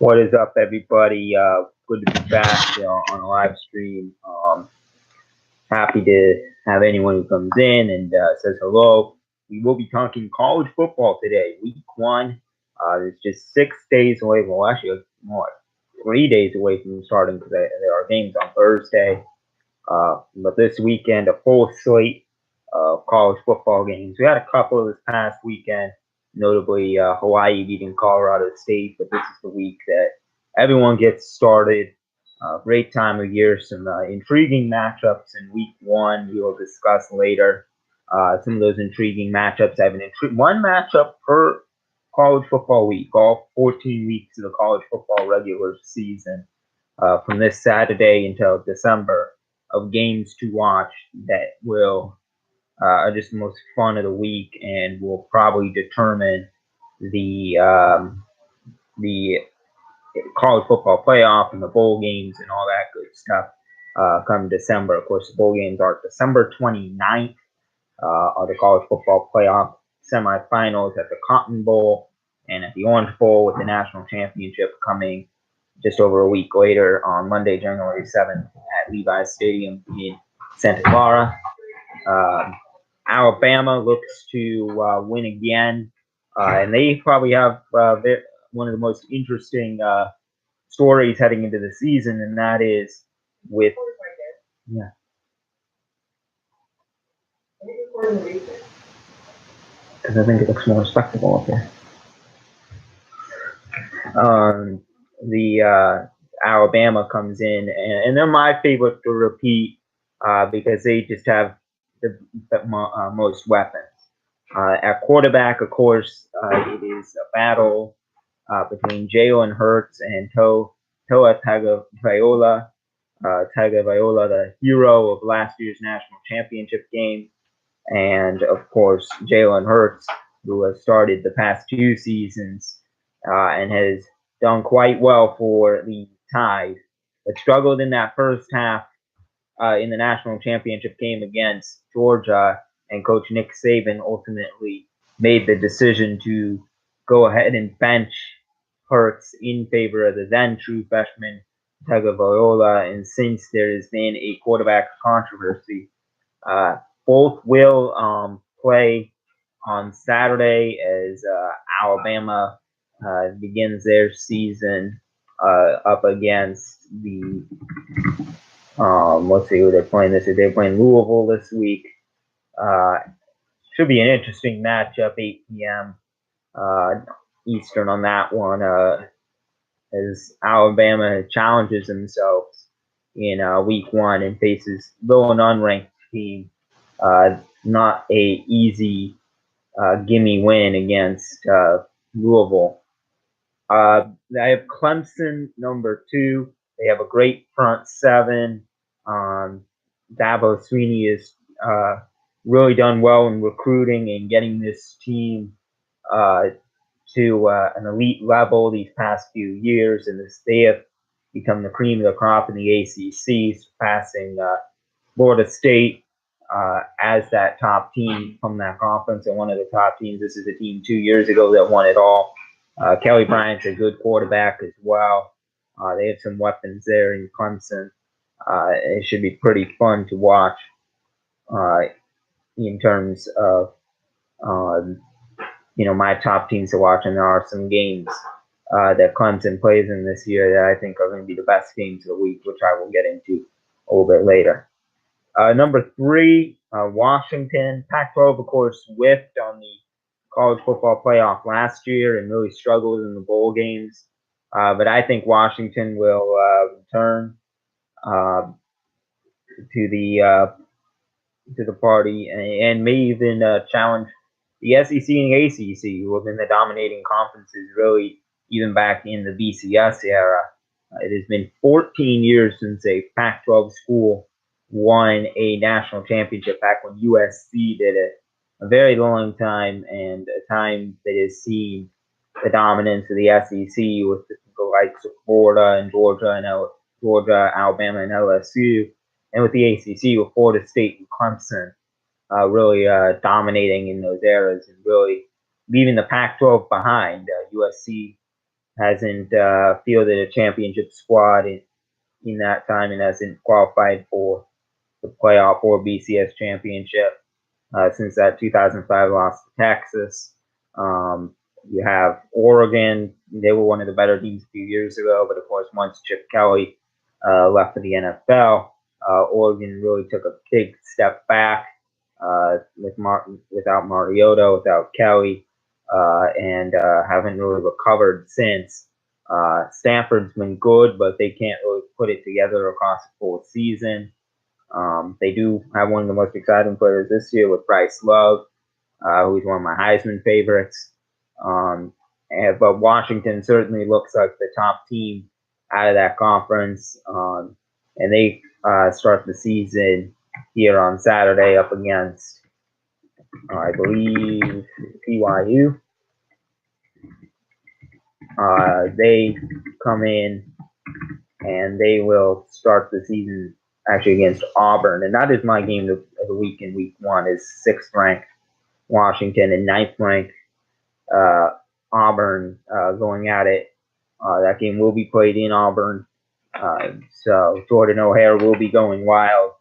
What is up, everybody? Good to be back on a live stream. Happy to have anyone who comes in and says hello. We will be talking college football today, week one. It's just 6 days away. Well, actually, more 3 days away from starting because there are games on Thursday. But this weekend, a full slate of college football games. We had a couple this past weekend, notably Hawaii beating Colorado State, but this is the week that everyone gets started. Great time of year, some intriguing matchups in week one we will discuss later. Some of those intriguing matchups. I have one matchup per college football week, all 14 weeks of the college football regular season, from this Saturday until December, of games to watch that will are just the most fun of the week and will probably determine the college football playoff and the bowl games and all that good stuff come December. Of course, the bowl games are December 29th, are the college football playoff semifinals at the Cotton Bowl and at the Orange Bowl, with the national championship coming just over a week later on Monday, January 7th at Levi's Stadium in Santa Clara. Alabama looks to win again, and they probably have one of the most interesting stories heading into the season, and that is with because I think it looks more respectable up here. The Alabama comes in, and they're my favorite to repeat because they just have the most weapons. At quarterback, of course, it is a battle between Jalen Hurts and Tua Tagovailoa. Tagovailoa, the hero of last year's national championship game, and of course Jalen Hurts, who has started the past 2 seasons and has done quite well for the Tide, but struggled in that first half in the national championship game against Georgia, and Coach Nick Saban ultimately made the decision to go ahead and bench Hurts in favor of the then true freshman Tagovailoa. And since there has been a quarterback controversy, both will play on Saturday as Alabama begins their season up against the let's see who they're playing this week. They're playing Louisville this week. Should be an interesting matchup, 8 p.m. Eastern on that one, as Alabama challenges themselves in week one and faces though an unranked team. Not a easy gimme win against Louisville. I have Clemson number 2. They have a great front seven. Dabo Swinney has really done well in recruiting and getting this team to an elite level these past few years, and they have become the cream of the crop in the ACC, surpassing Florida State as that top team from that conference and one of the top teams. This is a team 2 years ago that won it all. Kelly Bryant's a good quarterback as well. They have some weapons there in Clemson. It should be pretty fun to watch in terms of my top teams to watch, and there are some games that Clemson plays in this year that I think are going to be the best games of the week, which I will get into a little bit later. Number 3, Washington. Pac-12, of course, whiffed on the college football playoff last year and really struggled in the bowl games. But I think Washington will return to the party and may even challenge the SEC and ACC, who have been the dominating conferences really even back in the BCS era. It has been 14 years since a Pac-12 school won a national championship, back when USC did it. A very long time, and a time that has seen the dominance of the SEC with the likes of Florida and Georgia, Alabama, and LSU, and with the ACC with Florida State and Clemson really dominating in those eras and really leaving the Pac-12 behind. USC hasn't fielded a championship squad in that time and hasn't qualified for the playoff or BCS championship since that 2005 loss to Texas. You have Oregon. They were one of the better teams a few years ago, but of course, once Chip Kelly left for the NFL, Oregon really took a big step back without Mariota, without Kelly, and haven't really recovered since. Stanford's been good, but they can't really put it together across the full season. They do have one of the most exciting players this year with Bryce Love, who's one of my Heisman favorites. But Washington certainly looks like the top team out of that conference. And they start the season here on Saturday up against, I believe, BYU. They come in and they will start the season actually against Auburn. And that is my game of the week in week one is 6th ranked Washington and 9th ranked Auburn going at it. That game will be played in Auburn. So Jordan O'Hare will be going wild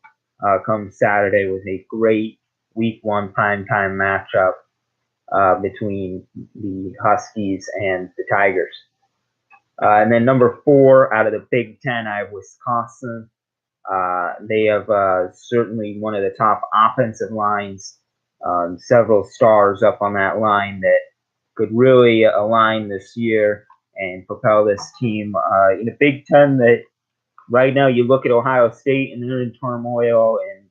come Saturday with a great week one primetime matchup between the Huskies and the Tigers. And then number 4 out of the Big Ten, I have Wisconsin. They have certainly one of the top offensive lines, several stars up on that line that could really align this year and propel this team in a Big Ten that right now you look at Ohio State and they're in turmoil, and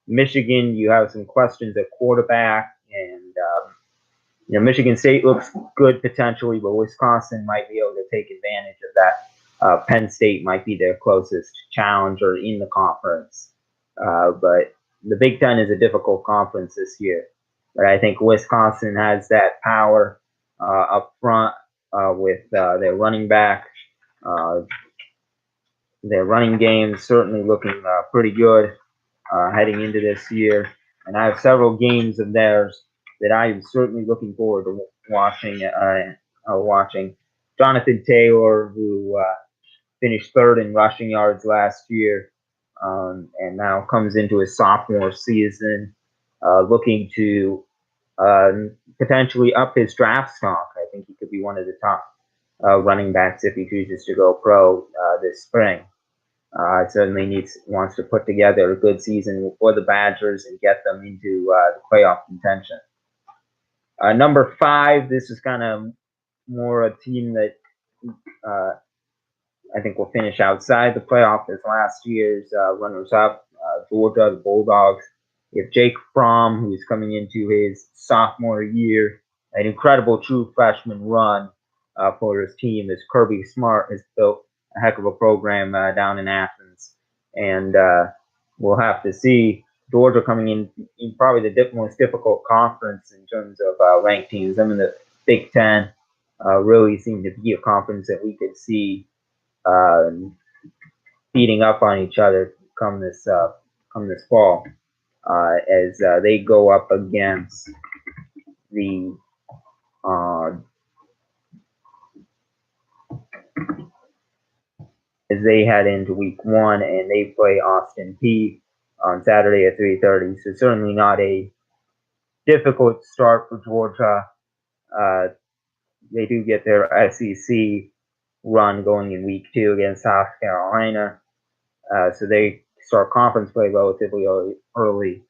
Michigan, you have some questions at quarterback, and Michigan State looks good potentially, but Wisconsin might be able to take advantage of that. Penn State might be their closest challenger in the conference, but the Big Ten is a difficult conference this year. But I think Wisconsin has that power up front with their running back. Their running game certainly looking pretty good heading into this year. And I have several games of theirs that I am certainly looking forward to watching. Jonathan Taylor, who finished 3rd in rushing yards last year, and now comes into his sophomore season, looking to potentially up his draft stock. I think he could be one of the top running backs if he chooses to go pro this spring. Certainly wants to put together a good season for the Badgers and get them into the playoff contention. Number 5, this is kind of more a team that I think will finish outside the playoff as last year's runners-up, Georgia, the Bulldogs. You have Jake Fromm, who's coming into his sophomore year, an incredible true freshman run for his team as Kirby Smart has built a heck of a program down in Athens. And we'll have to see Georgia coming in probably the most difficult conference in terms of ranked teams. Them in the Big Ten really seem to be a conference that we could see beating up on each other come this fall as they go up against the as they head into week 1 and they play Austin Peay on Saturday at 3:30. So certainly not a difficult start for Georgia. They do get their SEC run going in week 2 against South Carolina. So they start conference play relatively early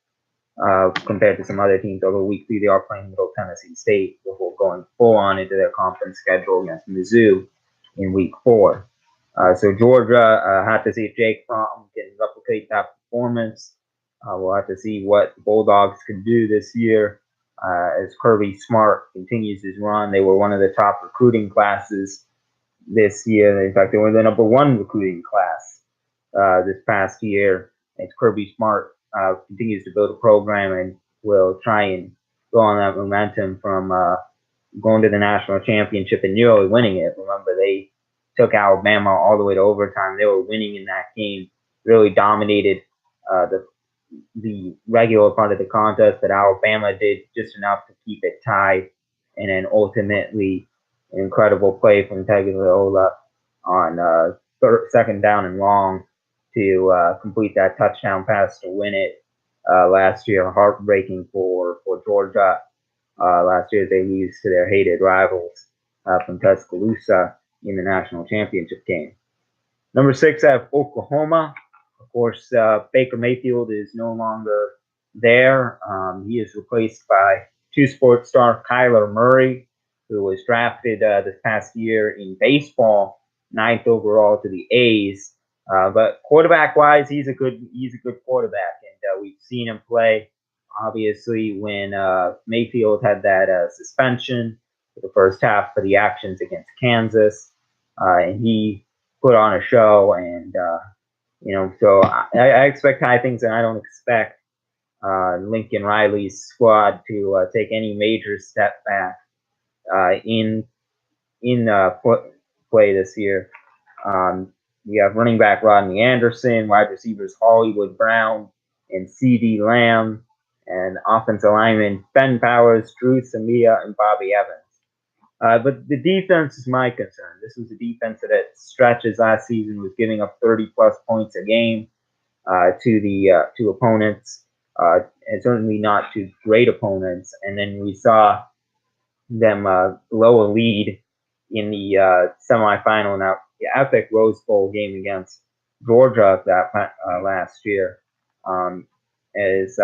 compared to some other teams. Although week 3 they are playing Middle Tennessee State before going full on into their conference schedule against Mizzou in week 4. So Georgia have to see if Jake Fromm can replicate that performance. We'll have to see what the Bulldogs can do this year as Kirby Smart continues his run. They were one of the top recruiting classes this year. In fact, they were the number 1 recruiting class this past year. As Kirby Smart continues to build a program and will try and go on that momentum from going to the national championship and nearly winning it. Remember, they took Alabama all the way to overtime. They were winning in that game, really dominated the regular part of the contest, but Alabama did just enough to keep it tied and then ultimately An incredible play from Tagovailoa on second down and long to complete that touchdown pass to win it last year. Heartbreaking for Georgia. Last year they lose to their hated rivals from Tuscaloosa in the national championship game. Number 6, I have Oklahoma. Of course, Baker Mayfield is no longer there. He is replaced by two-sport star Kyler Murray, who was drafted this past year in baseball, 9th overall to the A's. But quarterback-wise, he's a good quarterback, and we've seen him play. Obviously, when Mayfield had that suspension for the first half for the actions against Kansas, and he put on a show, and so I expect high things, and I don't expect Lincoln Riley's squad to take any major step back in play this year. We have running back Rodney Anderson, wide receivers Hollywood Brown and C.D. Lamb, and offensive linemen Ben Powers, Drew Samia, and Bobby Evans. But the defense is my concern. This was a defense that at stretches last season was giving up 30-plus points a game to opponents, and certainly not to great opponents. And then we saw them blow a lead in the semifinal in that epic Rose Bowl game against Georgia last year, as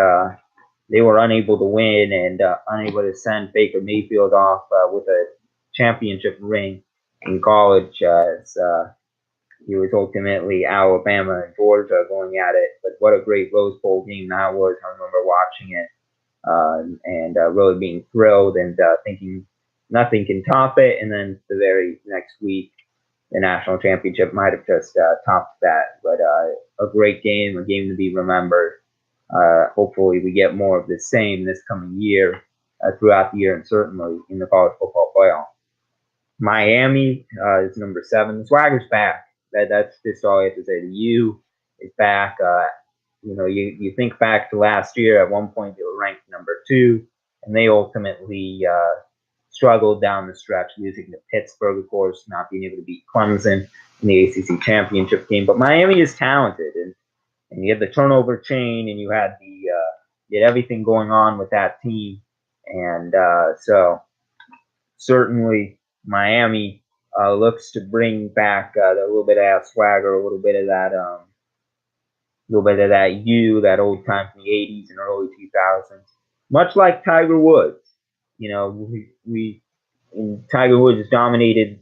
they were unable to win and unable to send Baker Mayfield off with a championship ring in college, as he was ultimately Alabama and Georgia going at it. But what a great Rose Bowl game that was. I remember watching it and really being thrilled and thinking nothing can top it. And then the very next week, the national championship might have just topped that. But a great game, a game to be remembered. Hopefully we get more of the same this coming year, throughout the year, and certainly in the college football playoff. Miami is number 7. The Swagger's back. That's just all I have to say. The U is back. You think back to last year. At one point, they were ranked number 2, and they ultimately struggled down the stretch, losing to Pittsburgh, of course, not being able to beat Clemson in the ACC championship game. But Miami is talented, and you had the turnover chain, and you had everything going on with that team, and so certainly Miami looks to bring back a little bit of that swagger, a little bit of that that old time from the '80s and early 2000s, much like Tiger Woods. Tiger Woods dominated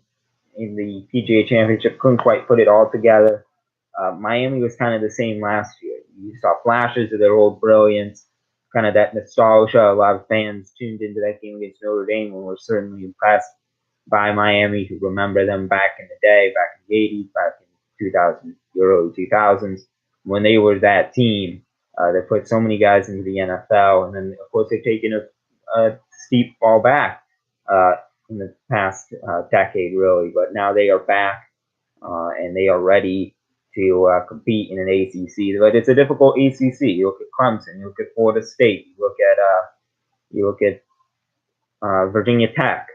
in the PGA Championship, couldn't quite put it all together. Miami was kind of the same last year. You saw flashes of their old brilliance, kind of that nostalgia. A lot of fans tuned into that game against Notre Dame and were certainly impressed by Miami, who remember them back in the day, back in the 80s, back in 2000, the early 2000s, when they were that team that put so many guys into the NFL. And then, of course, they've taken a steep fall back in the past decade, really. But now they are back, and they are ready to compete in an ACC. But it's a difficult ACC. You look at Clemson, you look at Florida State, you look at Virginia Tech.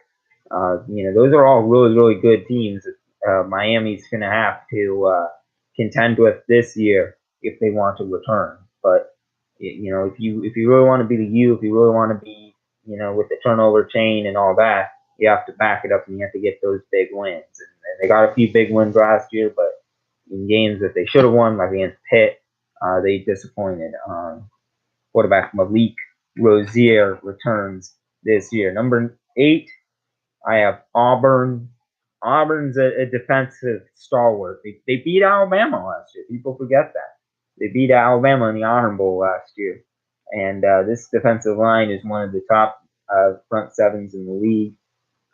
Those are all really, really good teams that Miami's going to have to contend with this year if they want to return. But if you really want to be the U, if you really want to be with the turnover chain and all that, you have to back it up and you have to get those big wins. And they got a few big wins last year, but in games that they should have won, like against Pitt, they disappointed. Quarterback Malik Rozier returns this year. Number 8, I have Auburn. Auburn's a defensive stalwart. They beat Alabama last year. People forget that. They beat Alabama in the Iron Bowl last year. And this defensive line is one of the top front sevens in the league,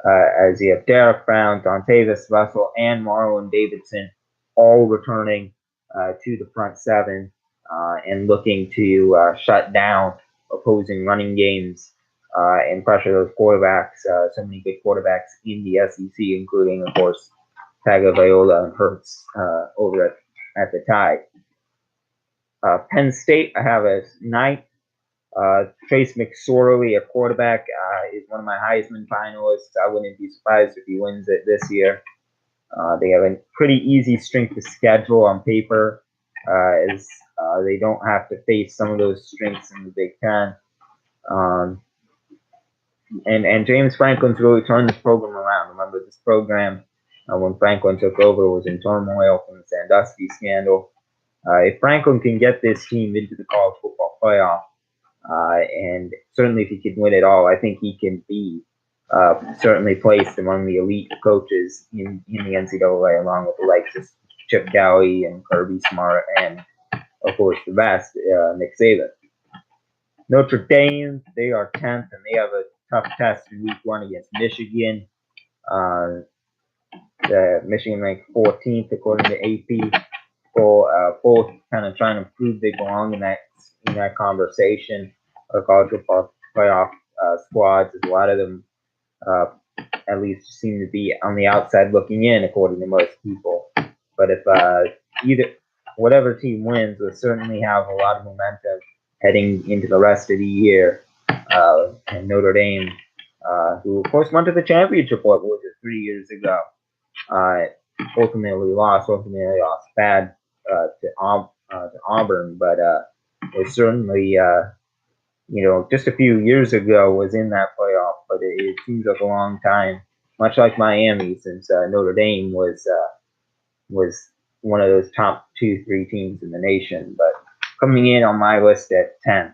as you have Derek Brown, Dontavius Russell, and Marlon Davidson all returning to the front seven and looking to shut down opposing running games and pressure those quarterbacks. So many good quarterbacks in the SEC, including, of course, Tagovailoa and Hurts over at the Tide. Penn State, I have as 9th. Trace McSorley, a quarterback, is one of my Heisman finalists. I wouldn't be surprised if he wins it this year. They have a pretty easy strength of schedule on paper, as they don't have to face some of those strengths in the Big Ten. And James Franklin's really turned this program around. Remember, this program, when Franklin took over, was in turmoil from the Sandusky scandal. If Franklin can get this team into the college football playoff, and certainly if he can win it all, I think he can be certainly placed among the elite coaches in the NCAA, along with the likes of Chip Kelly and Kirby Smart, and of course the best, Nick Saban. Notre Dame, they are 10th, and they have a tough test in week 1 against Michigan. The Michigan ranked 14th according to AP. Both kind of trying to prove they belong in that conversation of college football playoff squads. As a lot of them, at least, seem to be on the outside looking in, according to most people. But if whatever team wins, will certainly have a lot of momentum heading into the rest of the year. And Notre Dame, who of course went to the championship, what was it, 3 years ago, ultimately lost bad to Auburn, but was certainly, just a few years ago was in that playoff. But it seems like a long time, much like Miami, since Notre Dame was one of those top 2-3 teams in the nation. But coming in on my list at 10.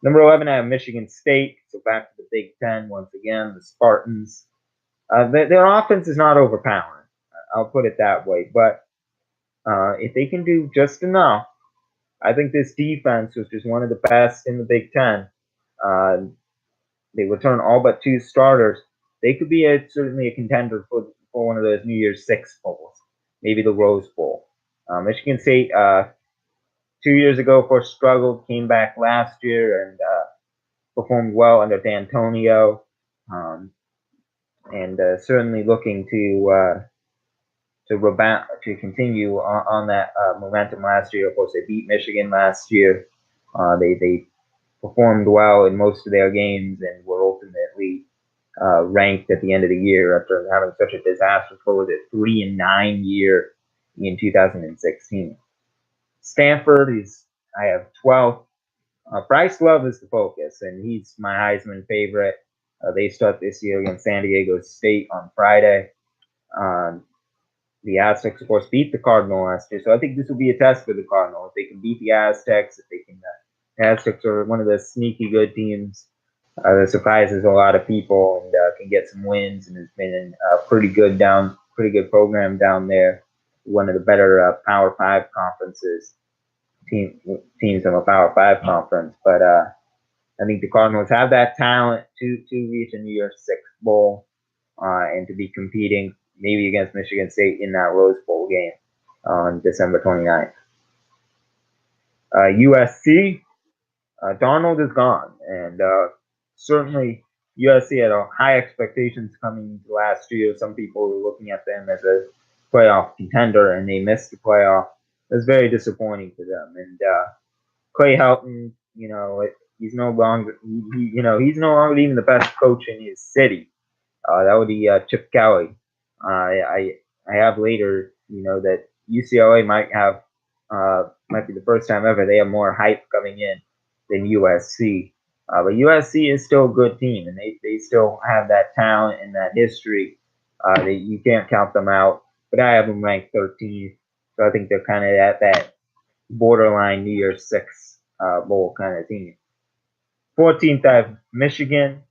Number 11, I have Michigan State. So back to the Big Ten once again, the Spartans. Their offense is not overpowering. I'll put it that way. But if they can do just enough, I think this defense, which is one of the best in the Big Ten, they return all but 2 starters. They could be certainly a contender for one of those New Year's Six bowls, maybe the Rose Bowl. Michigan State, 2 years ago, of course, struggled, came back last year and performed well under D'Antonio, and certainly looking to rebound, to continue on that momentum last year. Of course, they beat Michigan last year. They performed well in most of their games and were ultimately ranked at the end of the year after having such a disastrous, 3-9 year in 2016. Stanford I have 12th. Bryce Love is the focus, and he's my Heisman favorite. They start this year against San Diego State on Friday. The Aztecs, of course, beat the Cardinals last year, so I think this will be a test for the Cardinals. If they can beat the Aztecs, if they can, the Aztecs are one of the sneaky good teams that surprises a lot of people and can get some wins, and has been a pretty good program down there. One of the better Power 5 conferences, teams of a Power 5 conference. But I think the Cardinals have that talent to reach a New Year's Six bowl and to be competing maybe against Michigan State in that Rose Bowl game on December 29th. USC, Darnold is gone, and certainly USC had high expectations coming into last year. Some people were looking at them as a playoff contender, and they missed the playoff. It was very disappointing for them. And Clay Helton, he's no longer, he's no longer even the best coach in his city. That would be Chip Kelly. I have later, that UCLA might be the first time ever they have more hype coming in than USC. But USC is still a good team, and they still have that talent and that history. You can't count them out. But I have them ranked 13th, so I think they're kind of at that borderline New Year's Six bowl kind of team. 14th, I have Michigan.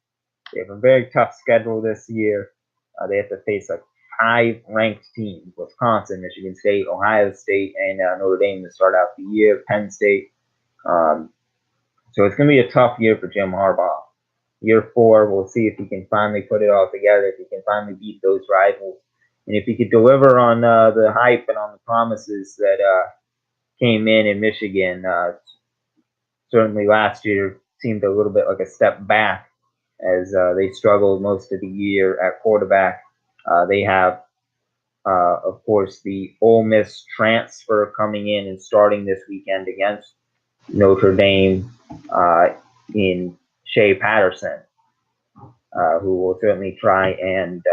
They have a very tough schedule this year. They have to face 5 ranked teams: Wisconsin, Michigan State, Ohio State, and Notre Dame to start out the year. Penn State. So it's going to be a tough year for Jim Harbaugh. Year 4, we'll see if he can finally put it all together, if he can finally beat those rivals, and if he could deliver on the hype and on the promises that came in Michigan. Certainly last year seemed a little bit like a step back as they struggled most of the year at quarterback. They have, of course, the Ole Miss transfer coming in and starting this weekend against Notre Dame. in Shea Patterson, who will certainly try and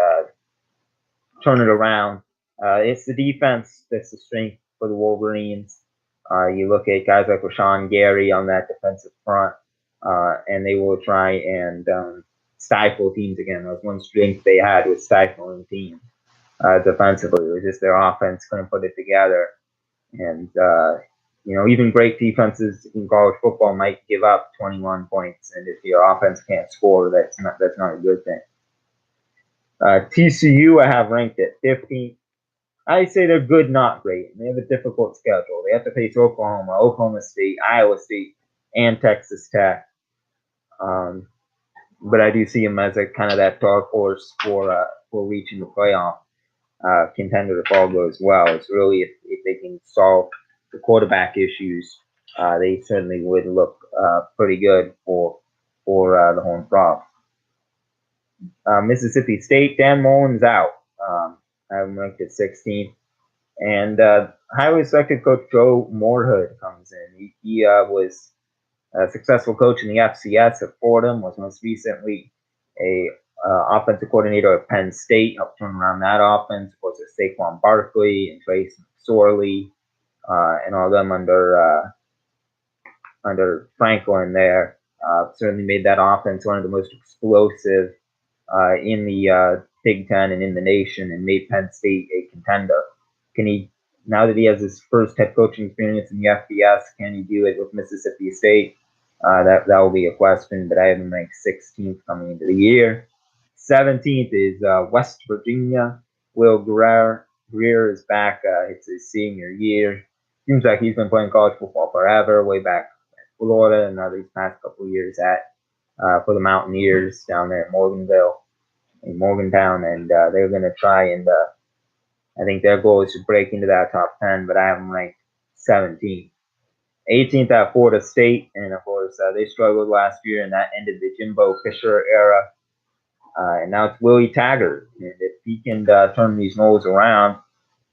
turn it around. It's the defense that's the strength for the Wolverines. You look at guys like Rashawn Gary on that defensive front, and they will try and stifle teams again. That was one strength they had, was stifling teams defensively. It was just their offense couldn't put it together. And even great defenses in college football might give up 21 points, and if your offense can't score, that's not a good thing. TCU, I have ranked at 15th. I say they're good, not great. They have a difficult schedule. They have to face Oklahoma, Oklahoma State, Iowa State, and Texas Tech. But I do see them as a kind of that dark horse for reaching the playoff contender if all goes well. It's really if they can solve the quarterback issues, they certainly would look pretty good for the Horned Frogs. Mississippi State, Dan Mullen's out. I'm ranked at 16th. And highly respected coach Joe Moorhead comes in. He was a successful coach in the FCS at Fordham, was most recently a offensive coordinator at Penn State, helped turn around that offense, was at Saquon Barkley and Trace McSorley, and all them under Franklin there. Certainly made that offense one of the most explosive in the Big Ten and in the nation, and made Penn State a contender. Can he, now that he has his first head coaching experience in the FBS, can he do it with Mississippi State? That will be a question, but I have him ranked 16th coming into the year. 17th is West Virginia. Will Greer is back. It's his senior year. Seems like he's been playing college football forever, way back in Florida, and now these past couple of years for the Mountaineers down there in Morgantown, and they're going to try and I think their goal is to break into that top 10, but I have them ranked 17th. 18th at Florida State, and of course, they struggled last year, and that ended the Jimbo Fisher era. And now it's Willie Taggart. And if he can turn these Noles around,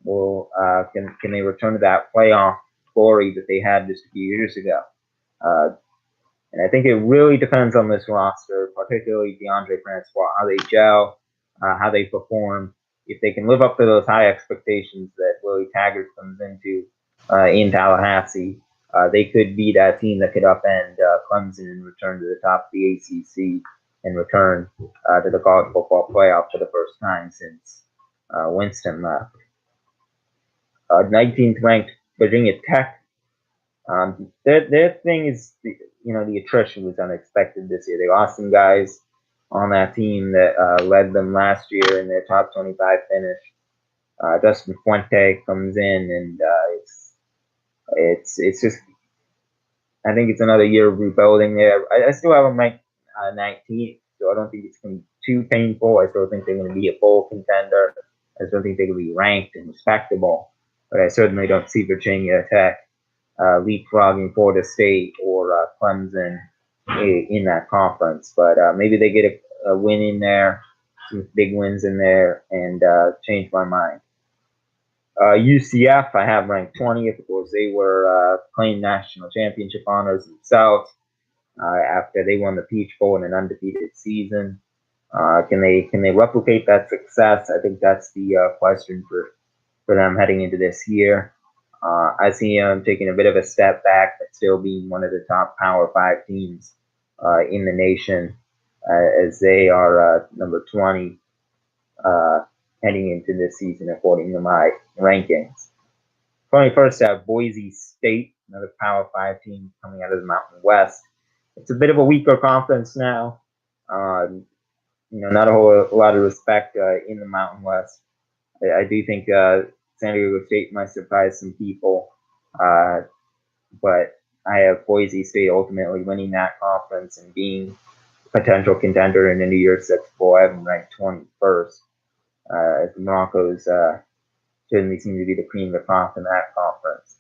can they return to that playoff glory that they had just a few years ago? And I think it really depends on this roster, particularly Deondre Francois, how they gel, how they perform. If they can live up to those high expectations that Willie Taggart comes into in Tallahassee, they could be that team that could upend Clemson and return to the top of the ACC and return to the college football playoff for the first time since Winston left. 19th ranked Virginia Tech. Their thing is, the attrition was unexpected this year. They lost some guys on that team that led them last year in their top 25 finish. Justin Fuente comes in, and it's just, I think it's another year of rebuilding there. I still have them ranked 19th, so I don't think it's going to be too painful. I still think they're going to be a bowl contender. I still think they're going to be ranked and respectable, but I certainly don't see Virginia Tech leapfrogging Florida State or Clemson in that conference. But maybe they get a win in there, some big wins in there, and change my mind. UCF, I have ranked 20th. Of course, they were claimed national championship honors themselves after they won the Peach Bowl in an undefeated season. Can they replicate that success? I think that's the question for them heading into this year. I see them taking a bit of a step back, but still being one of the top Power 5 teams in the nation, as they are number 20 heading into this season, according to my rankings. 21st, I have Boise State, another Power 5 team coming out of the Mountain West. It's a bit of a weaker conference now. Not a whole lot of respect in the Mountain West. I do think San Diego State might surprise some people, but I have Boise State ultimately winning that conference and being a potential contender in the New Year's Six Bowl. I have them ranked 21st. The Broncos certainly seem to be the cream of the crop in that conference.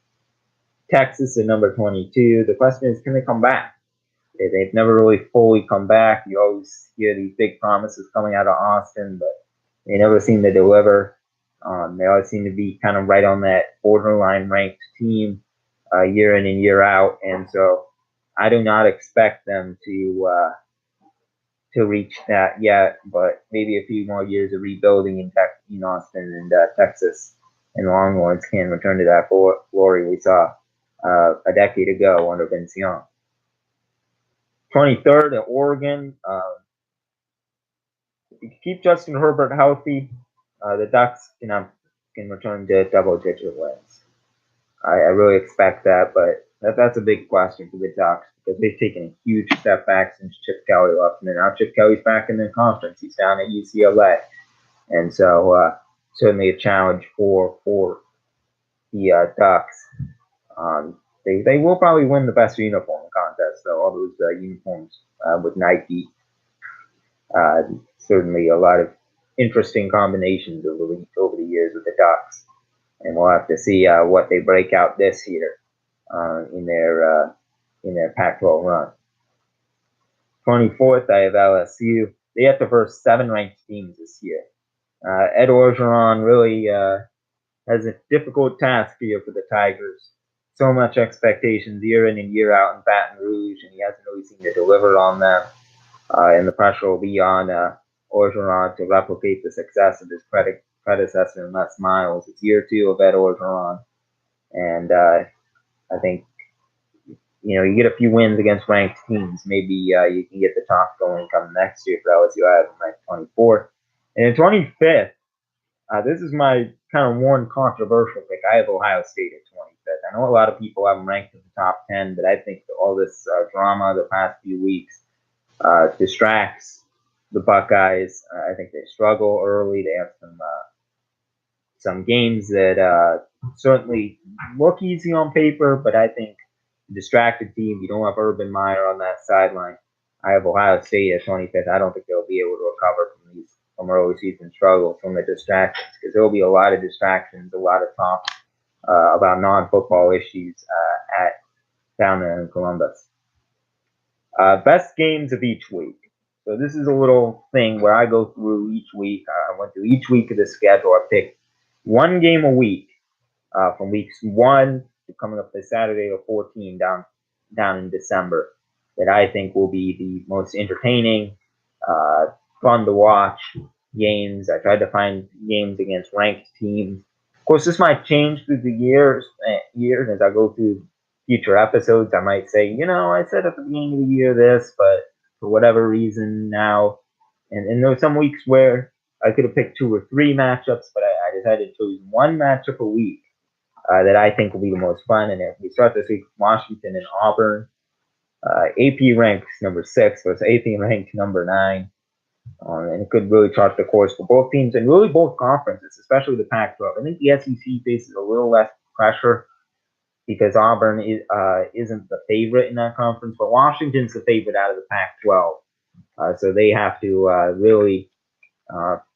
Texas at number 22. The question is, can they come back? They've never really fully come back. You always hear these big promises coming out of Austin, but they never seem to deliver. They always seem to be kind of right on that borderline ranked team year in and year out. And so I do not expect them to reach that yet, but maybe a few more years of rebuilding in Austin and Texas and Longhorns can return to that glory we saw a decade ago under Vince Young. 23rd at Oregon. If you keep Justin Herbert healthy, the Ducks can return to double-digit wins. I really expect that, but that's a big question for the Ducks because they've taken a huge step back since Chip Kelly left, and now Chip Kelly's back in the conference. He's down at UCLA, and so certainly a challenge for the Ducks. They will probably win the best uniform contest, though. All those uniforms with Nike, certainly a lot of interesting combinations over the years with the Ducks, and we'll have to see what they break out this year in their Pac-12 run. 24th, I have LSU. They have the first 7 ranked teams this year. Ed Orgeron really has a difficult task here for the Tigers. So much expectations year in and year out in Baton Rouge, and he hasn't really seemed to deliver on them. And the pressure will be on Orgeron to replicate the success of his predecessor in Les Miles. It's year 2 of Ed Orgeron, and I think you get a few wins against ranked teams. Maybe you can get the top going come next year for LSU. I have them ranked 24th. And in 25th, this is my kind of one controversial pick. I have Ohio State at 25th. I know a lot of people have them ranked in the top 10, but I think all this drama the past few weeks distracts the Buckeyes. I think they struggle early. They have some games that certainly look easy on paper, but I think distracted team. You don't have Urban Meyer on that sideline. I have Ohio State at 25th. I don't think they'll be able to recover from early season struggles from the distractions because there will be a lot of distractions, a lot of talk about non-football issues down there in Columbus. Best games of each week. So this is a little thing where I go through each week. I went through each week of the schedule. I picked one game a week from weeks 1 coming up this Saturday to 14 down in December that I think will be the most entertaining, fun to watch games. I tried to find games against ranked teams. Of course, this might change through the years as I go through future episodes. I might say, I said at the beginning of the year this, but for whatever reason now, and there were some weeks where I could have picked 2 or 3 matchups, but I decided to choose one matchup a week that I think will be the most fun. And if we start this week, Washington and Auburn. AP ranks number 6 versus AP ranked number 9. And it could really chart the course for both teams and really both conferences, especially the Pac-12. I think the SEC faces a little less pressure because Auburn isn't the favorite in that conference, but Washington's the favorite out of the Pac-12. So they have to really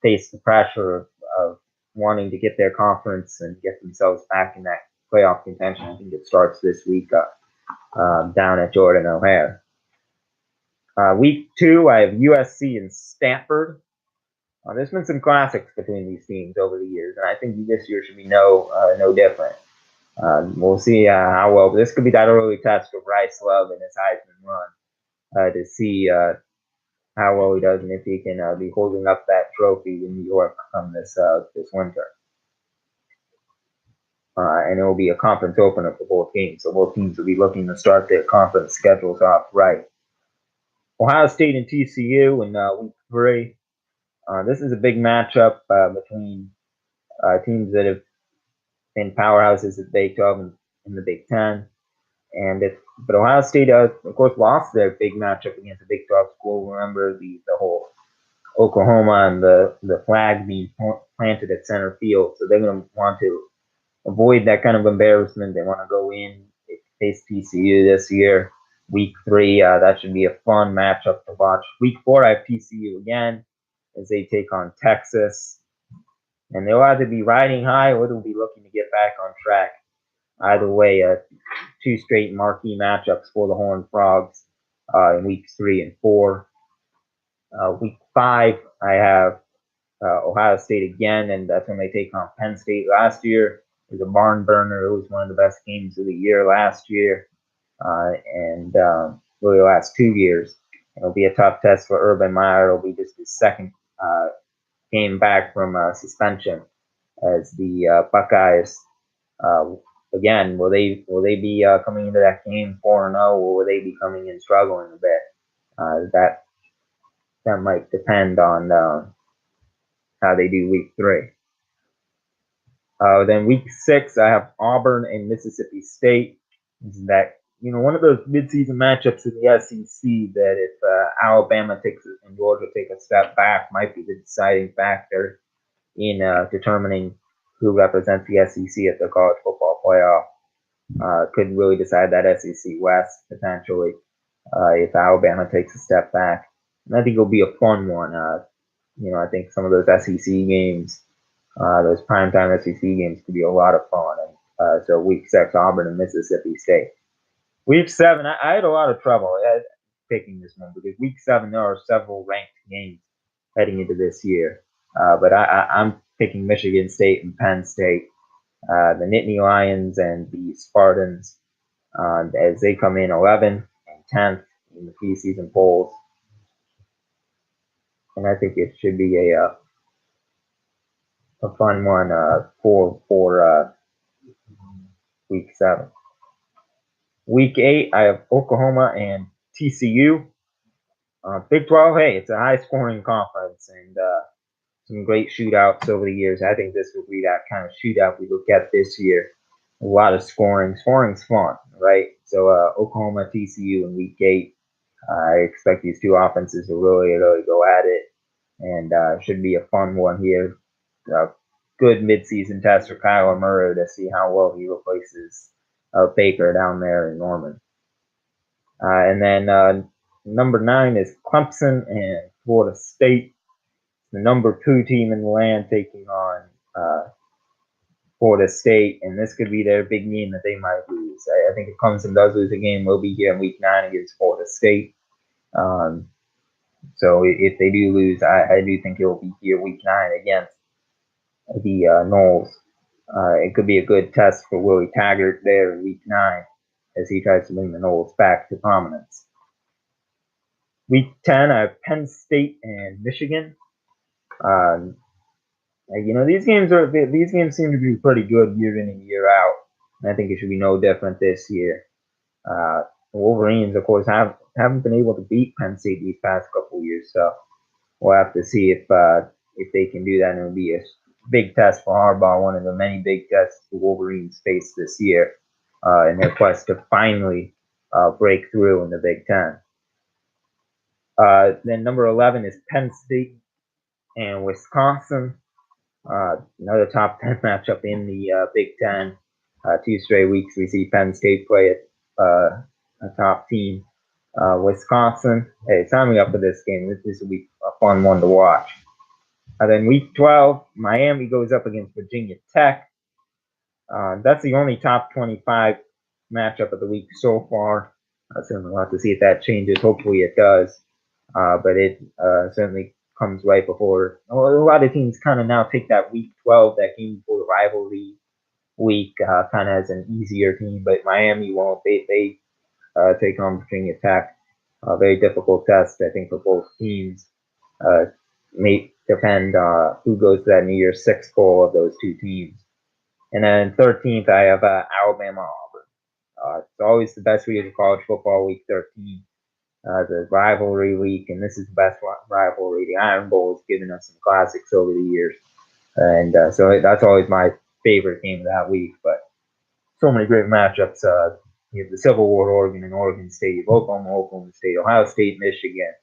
face the pressure of wanting to get their conference and get themselves back in that playoff contention. I think it starts this week down at Jordan O'Hare. Week 2, I have USC and Stanford. There's been some classics between these teams over the years, and I think this year should be no different. We'll see how well. This could be that early test for Bryce Love and his Heisman run to see how well he does and if he can be holding up that trophy in New York come this winter. And it will be a conference opener for both teams, so both teams will be looking to start their conference schedules off right. Ohio State and TCU in week 3. This is a big matchup between teams that have been powerhouses at the Big 12 and in the Big 10. But Ohio State, of course, lost their big matchup against a Big 12 school. Remember the whole Oklahoma and the flag being planted at center field. So they're going to want to avoid that kind of embarrassment. They want to go in, face TCU this year. Week 3, that should be a fun matchup to watch. Week 4, I have TCU again as they take on Texas. And they'll either be riding high or they'll be looking to get back on track. Either way, 2 straight marquee matchups for the Horned Frogs in weeks 3 and 4. Week 5, I have Ohio State again, and that's when they take on Penn State. Last year was a barn burner. It was one of the best games of the year last year. and really the last 2 years. It'll be a tough test for Urban Meyer. It'll be just his second game back from suspension as the Buckeyes. Uh, Again, will they be coming into that game 4-0, or will they be coming in struggling a bit? That might depend on how they do week 3. Then week 6, I have Auburn and Mississippi State. That one of those midseason matchups in the SEC that if Alabama takes it and Georgia take a step back, might be the deciding factor in determining who represents the SEC at the college football playoff. Could really decide that SEC West potentially if Alabama takes a step back. And I think it'll be a fun one. I think some of those SEC games, those primetime SEC games, could be a lot of fun. And so week 6, Auburn and Mississippi State. Week 7, I had a lot of trouble picking this one because week 7 there are several ranked games heading into this year. But I'm picking Michigan State and Penn State, the Nittany Lions and the Spartans, as they come in 11 and 10th in the preseason polls. And I think it should be a fun one for week 7. Week 8, I have Oklahoma and TCU. Big 12, hey, it's a high-scoring conference and some great shootouts over the years. I think this will be that kind of shootout we look at this year. A lot of scoring. Scoring's fun, right? So Oklahoma, TCU in week 8. I expect these two offenses to really, really go at it, and should be a fun one here. Good midseason test for Kyler Murray to see how well he replaces Baker down there in Norman. And then number 9 is Clemson and Florida State, the number 2 team in the land taking on Florida State, and this could be their big game that they might lose. I think if Clemson does lose a game, we'll be here in week 9 against Florida State. So if they do lose, I do think it will be here week 9 against the Noles. It could be a good test for Willie Taggart there in week 9 as he tries to bring the Noles back to prominence. Week 10, I have Penn State and Michigan. These games seem to be pretty good year in and year out, and I think it should be no different this year. The Wolverines, of course, haven't been able to beat Penn State these past couple years, so we'll have to see if they can do that, and it'll be a big test for Harbaugh, one of the many big tests the Wolverines face this year in their quest to finally break through in the Big Ten. Then number 11 is Penn State and Wisconsin. Another top 10 matchup in the Big Ten. 2 straight weeks we see Penn State play a top team. Wisconsin, hey, sign me up for this game. This will be a fun one to watch. Then week 12, Miami goes up against Virginia Tech. That's the only top 25 matchup of the week so far. Certainly we'll have to see if that changes. Hopefully it does. But it certainly comes right before. A lot of teams kind of now take that week 12, that game before the rivalry week, kind of as an easier team. But Miami won't. They take on Virginia Tech. A very difficult test, I think, for both teams. May depend who goes to that New Year's Six bowl of those two teams. And then 13th, I have Alabama Auburn. It's always the best week of college football, week 13. The rivalry week, and this is the best rivalry. The Iron Bowl has given us some classics over the years, and so that's always my favorite game of that week. But so many great matchups. You have the Civil War, Oregon and Oregon State, Oklahoma State, Ohio State, Michigan,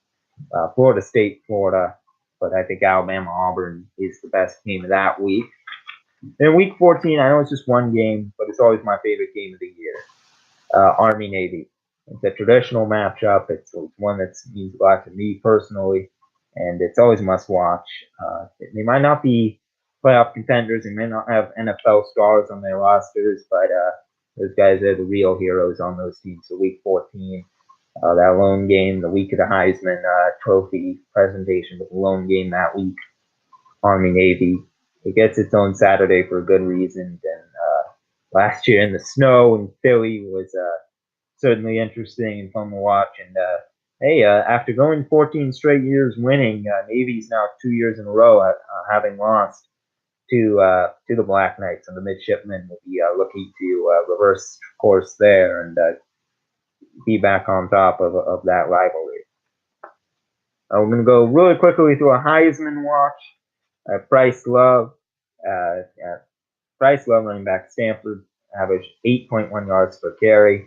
Florida State, Florida. But I think Alabama Auburn is the best game of that week. Then week 14, I know it's just one game, but it's always my favorite game of the year. Army Navy. It's a traditional matchup. It's one that means a lot to me personally, and it's always a must watch. They might not be playoff contenders, they may not have NFL stars on their rosters, but those guys are the real heroes on those teams. So week 14, that lone game, the week of the Heisman Trophy presentation, but the lone game that week, Army Navy. It gets its own Saturday for a good reason. And last year in the snow in Philly was certainly interesting and fun to watch. And hey, after going 14 straight years winning, Navy's now 2 years in a row having lost to the Black Knights, and the midshipmen will be looking to reverse course there and be back on top of that rivalry. We're going to go really quickly through a Heisman watch. Bryce Love, running back Stanford, averaged 8.1 yards per carry.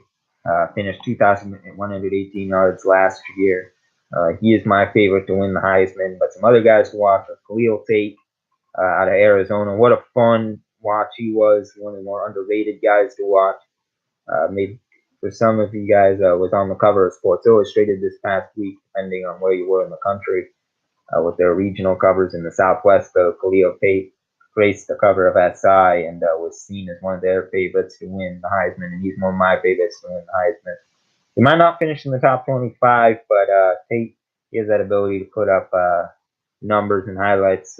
Finished 2,118 yards last year. He is my favorite to win the Heisman, but some other guys to watch are Khalil Tate out of Arizona. What a fun watch he was. One of the more underrated guys to watch. Maybe for some of you guys, was on the cover of Sports Illustrated this past week, depending on where you were in the country. With their regional covers in the Southwest, Khalil Tate graced the cover of SI and was seen as one of their favorites to win the Heisman, and he's one of my favorites to win the Heisman. He might not finish in the top 25, but Tate has that ability to put up numbers and highlights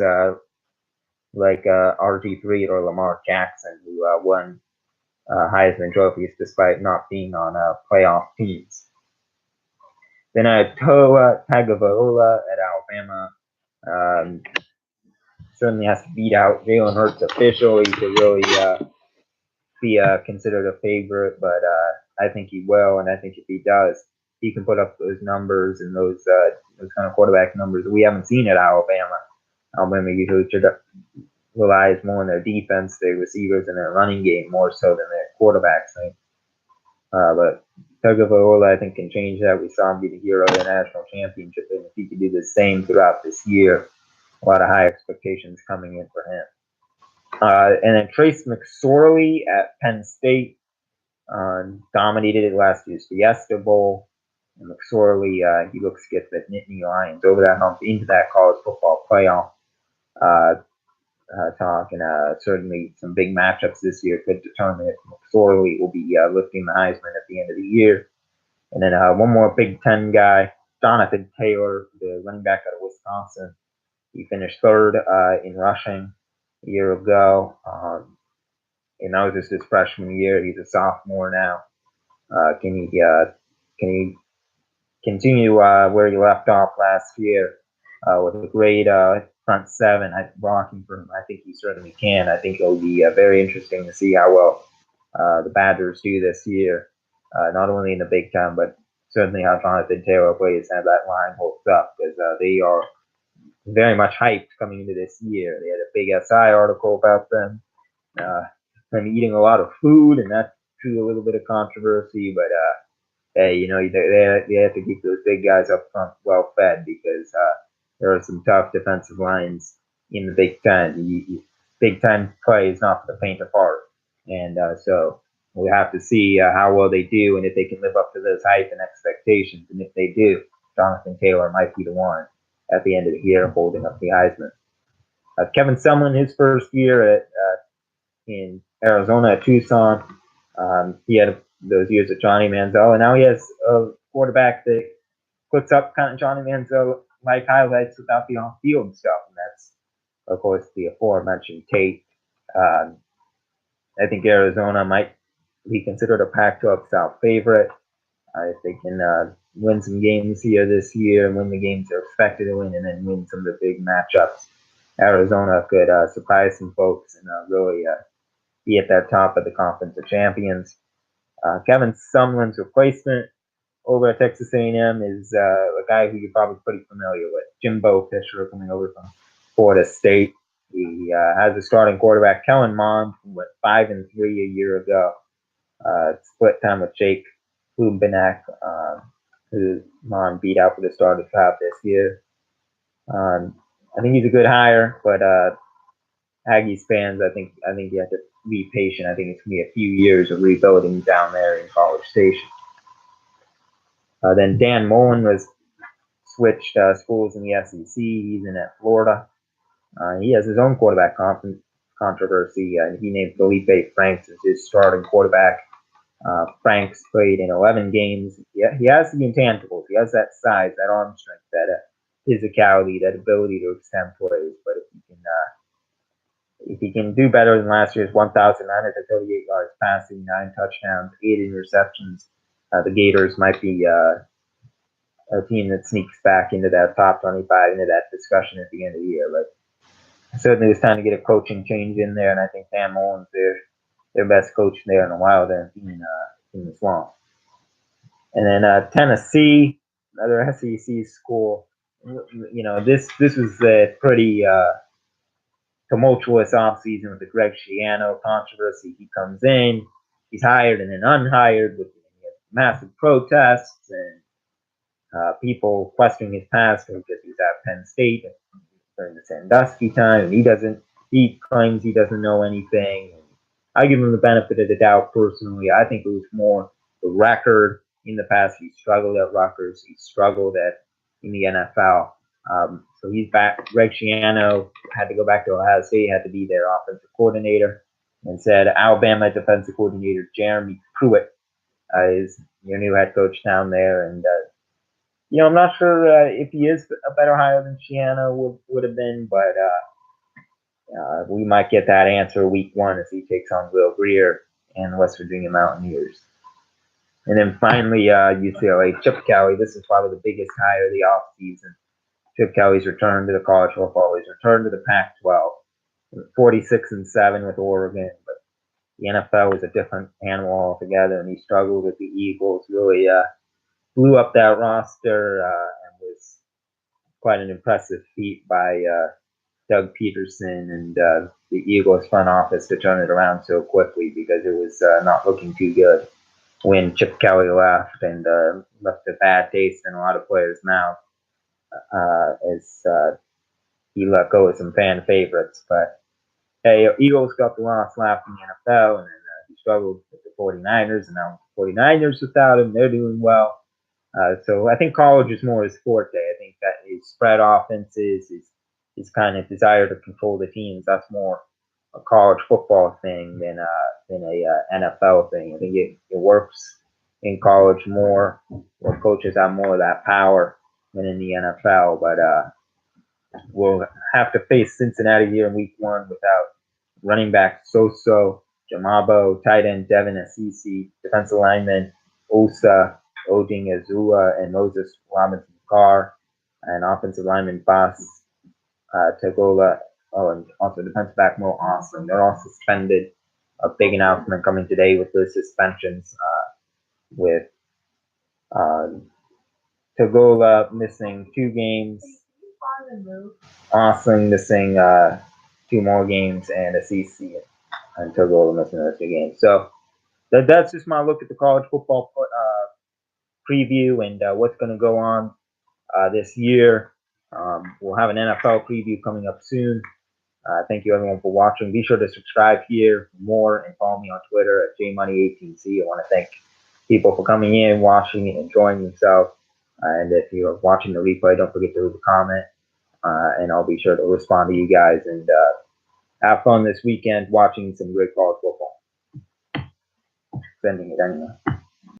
like RG3 or Lamar Jackson, who won Heisman trophies despite not being on playoff teams. Then I had Tua Tagovailoa at Alabama. Certainly has to beat out Jalen Hurts officially to really be considered a favorite, but I think he will, and I think if he does, he can put up those numbers and those kind of quarterback numbers that we haven't seen at Alabama. Alabama usually relies more on their defense, their receivers, and their running game more so than their quarterbacks. But Tagovailoa, I think, can change that. We saw him be the hero of the national championship, and if he could do the same throughout this year, a lot of high expectations coming in for him. And then Trace McSorley at Penn State dominated last year's Fiesta Bowl. And McSorley, he looks to get the Nittany Lions over that hump into that college football playoff talk. And certainly some big matchups this year could determine if McSorley will be lifting the Heisman at the end of the year. And then one more Big Ten guy, Jonathan Taylor, the running back out of Wisconsin. He finished third in rushing a year ago. And that was just his freshman year. He's a sophomore now. Can he continue where he left off last year with a great front seven blocking for him? I think he certainly can. I think it'll be very interesting to see how well the Badgers do this year, not only in the Big Ten, but certainly how Jonathan Taylor plays and that line holds up, because they are very much hyped coming into this year. They had a big SI article about them. Them eating a lot of food, and that drew a little bit of controversy. But hey, they have to keep those big guys up front well fed, because there are some tough defensive lines in the Big Ten. Big Ten play is not for the faint of heart, and so we have to see how well they do and if they can live up to those hype and expectations. And if they do, Jonathan Taylor might be the one at the end of the year holding up the Heisman. Kevin Sumlin, his first year in Arizona at Tucson, he had those years at Johnny Manziel, and now he has a quarterback that puts up kind of Johnny Manziel-like highlights without the on-field stuff, and that's, of course, the aforementioned Tate. I think Arizona might be considered a Pac-12 South favorite. If they can win some games here this year and win the games they're expected to win, and then win some of the big matchups, Arizona could surprise some folks and really be at that top of the Conference of Champions. Kevin Sumlin's replacement over at Texas A&M is a guy who you're probably pretty familiar with, Jimbo Fisher, coming over from Florida State. He has a starting quarterback, Kellen Mond, who went 5-3 a year ago. Split time with Jake Hubinack, who Mond beat out for the starting job this year. I think he's a good hire, but Aggies fans, I think you have to be patient. I think it's going to be a few years of rebuilding down there in College Station. Then Dan Mullen was switched schools in the SEC. He's in at Florida. He has his own quarterback controversy. He named Felipe Franks as his starting quarterback. Franks played in 11 games. He has the intangibles. He has that size, that arm strength, that physicality, that ability to extend plays. But if he can do better than last year's 1,938 yards passing, 9 touchdowns, 8 interceptions, the Gators might be a team that sneaks back into that top 25, into that discussion at the end of the year. But certainly it's time to get a coaching change in there, and I think Sam Mullen's their best coach there in a while there in the Swamp. And then Tennessee, another SEC school. This was a pretty tumultuous offseason with the Greg Schiano controversy. He comes in, he's hired and then unhired with massive protests and people questioning his past because he was at Penn State during the Sandusky time, and he claims he doesn't know anything. I give him the benefit of the doubt personally. I think it was more the record in the past. He struggled at Rutgers. He struggled in the NFL. So he's back. Greg Schiano had to go back to Ohio State, had to be their offensive coordinator, and said Alabama defensive coordinator Jeremy Pruitt is your new head coach down there. And, I'm not sure if he is a better hire than Schiano would have been, but we might get that answer week 1 as he takes on Will Grier and the West Virginia Mountaineers. And then finally, UCLA, Chip Kelly. This is probably the biggest hire of the offseason. Chip Kelly's return to the college football. He's returned to the Pac-12. 46-7 with Oregon, but the NFL was a different animal altogether, and he struggled with the Eagles. Really blew up that roster and was quite an impressive feat by Doug Peterson and the Eagles front office to turn it around so quickly, because it was not looking too good when Chip Kelly left, and left a bad taste in a lot of players' mouth as he let go of some fan favorites. But hey, Eagles got the last laugh in the NFL, and then he struggled with the 49ers, and now the 49ers without him, they're doing well. So I think college is more his forte. I think that his spread offenses, his kind of desire to control the teams, that's more a college football thing than a NFL thing. I think it works in college more, where coaches have more of that power than in the NFL. But we'll have to face Cincinnati here in week 1 without running back Soso, Jamabo, tight end Devin Assisi, defensive lineman Osa, Ojing Azua, and Moses Robinson-Carr, and offensive lineman Bas Tagola, and also defensive back Mo Awesome. They're all suspended. A big announcement coming today with the suspensions, with Tagola missing 2 games, Awesome missing 2 more games, and Assisi and Tagola missing those 2 games. So that's just my look at the college football preview and what's going to go on this year. We'll have an NFL preview coming up soon. Thank you everyone for watching. Be sure to subscribe here for more and follow me on Twitter at jmoney18c. I want to thank people for coming in, watching, and enjoying themselves. And if you're watching the replay, don't forget to leave a comment, and I'll be sure to respond to you guys. And have fun this weekend watching some great college football. Sending it anyway.